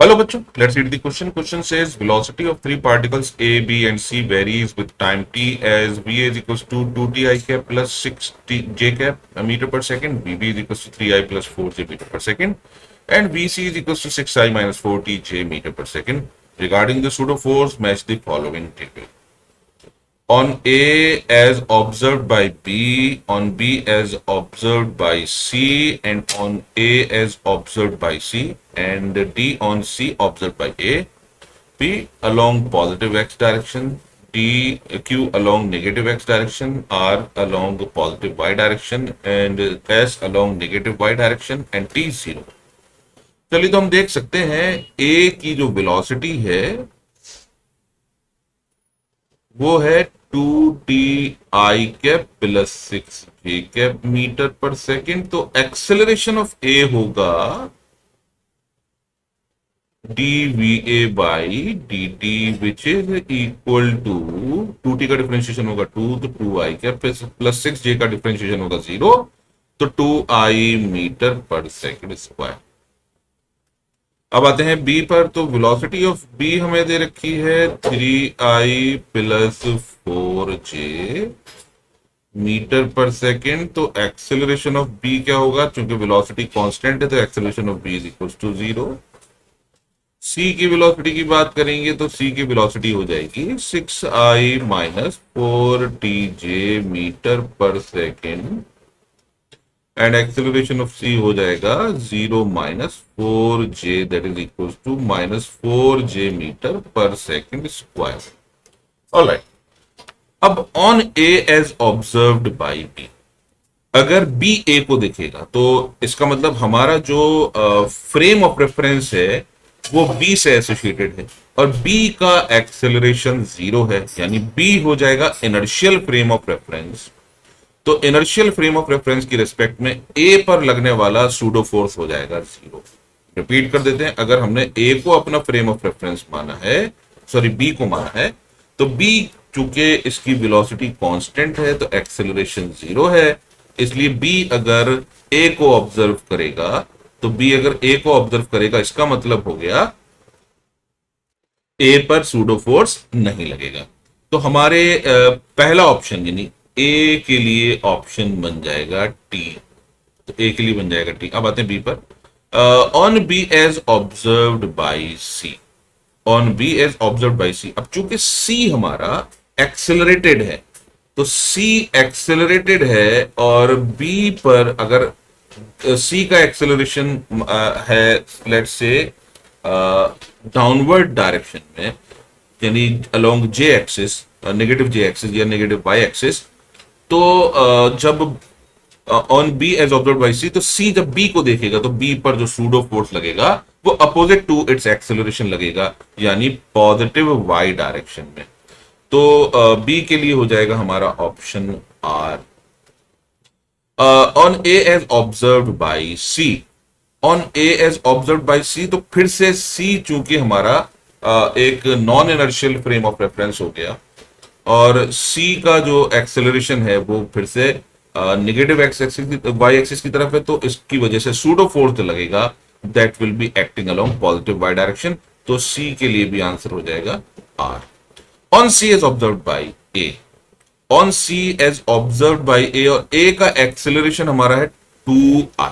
Hello bachcho, let's read the question. Question says velocity of three particles A, B and C varies with time t as Va is equals to 2ti cap plus 6 j cap meter per second, Vb is equals to 3i plus 4j meter per second and Vc is equals to 6i minus 4tj meter per second. Regarding the pseudo force, match the following table. On A as observed by B, on B as observed by C, and on A as observed by C, and D on C observed by A. P along positive x direction, D Q along negative x direction, R along the positive y direction, and S along negative y direction, and T 0. चलिए तो हम देख सकते हैं A की जो velocity है वो है 2ti cap plus 6j cap meter per second. तो एक्सेलरेशन ऑफ ए होगा dva by dt which is equal to 2t का डिफरेंशिएशन होगा 2, तो 2i कैप प्लस 6j का डिफरेंशिएशन होगा 0, तो 2i metre per second square. अब आते हैं बी पर। तो वेलोसिटी ऑफ बी हमें दे रखी है 3i plus 4j meter per second. तो एक्सेलरेशन ऑफ बी क्या होगा, क्योंकि वेलोसिटी कांस्टेंट है तो acceleration of B is equal to 0। C की वेलोसिटी की बात करेंगे तो सी की वेलोसिटी हो जाएगी 6i minus 4tj meter per second and acceleration of C हो जाएगा 0 minus 4j that is equal to minus 4j meter per second square. Alright, अब on A as observed by B, अगर बी ए को देखेगा तो इसका मतलब हमारा जो फ्रेम ऑफ रेफरेंस है वो बी से एसोसिएटेड है और बी का एक्सेलरेशन 0 है, यानी बी हो जाएगा इनर्शियल फ्रेम ऑफ रेफरेंस। तो इनर्शियल फ्रेम ऑफ रेफरेंस की रिस्पेक्ट में ए पर लगने वाला सूडो फोर्स हो जाएगा 0। रिपीट कर देते हैं, अगर हमने ए को अपना फ्रेम ऑफ रेफरेंस माना है, सॉरी बी को माना है, तो बी चूंकि इसकी वेलोसिटी कांस्टेंट है तो एक्सेलरेशन 0 है, इसलिए बी अगर ए को ऑब्जर्व करेगा तो बी अगर ए को ऑब्जर्व करेगा इसका मतलब हो गया ए पर सूडो फोर्स नहीं लगेगा। तो हमारे पहला ऑप्शन यानी ए के लिए ऑप्शन बन जाएगा टी। तो ए के लिए बन जाएगा टी। अब आते हैं बी पर। On B as observed by C, on B as observed by C. अब चूंकि सी हमारा एक्सेलरेटेड है तो सी एक्सेलरेटेड है और बी पर अगर सी का एक्सेलरेशन है लेट्स से डाउनवर्ड डायरेक्शन में, यानी along z axis, negative z axis या नेगेटिव वाई एक्सिस, तो जब on B as observed by C, तो सी जब बी को देखेगा तो बी पर जो सूडो फोर्स लगेगा वो अपोजिट टू इट्स एक्सेलरेशन लगेगा, यानी पॉजिटिव वाई डायरेक्शन में। तो बी के लिए हो जाएगा हमारा option R. On A as observed by C, on A as observed by C, तो फिर से सी चूंकि हमारा एक non inertial frame of reference हो गया और सी का जो एक्सेलरेशन है वो फिर से negative x axis y axis की तरफ है, तो इसकी वजह से सूडो फोर्स लगेगा that will be acting along positive y direction. तो सी के लिए भी आंसर हो जाएगा R. On C as observed by A, on C as observed by A, और ए का एक्सेलरेशन हमारा है 2i,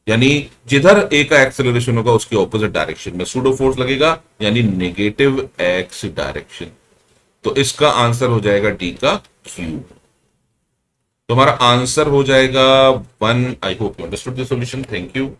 यानी जिधर ए का एक्सेलरेशन होगा उसके ऑपोजिट डायरेक्शन में सूडो फोर्स लगेगा, यानी नेगेटिव एक्स डायरेक्शन। तो इसका आंसर हो जाएगा डी का क्यू। तो हमारा आंसर हो जाएगा 1। I hope you understood the solution. Thank you.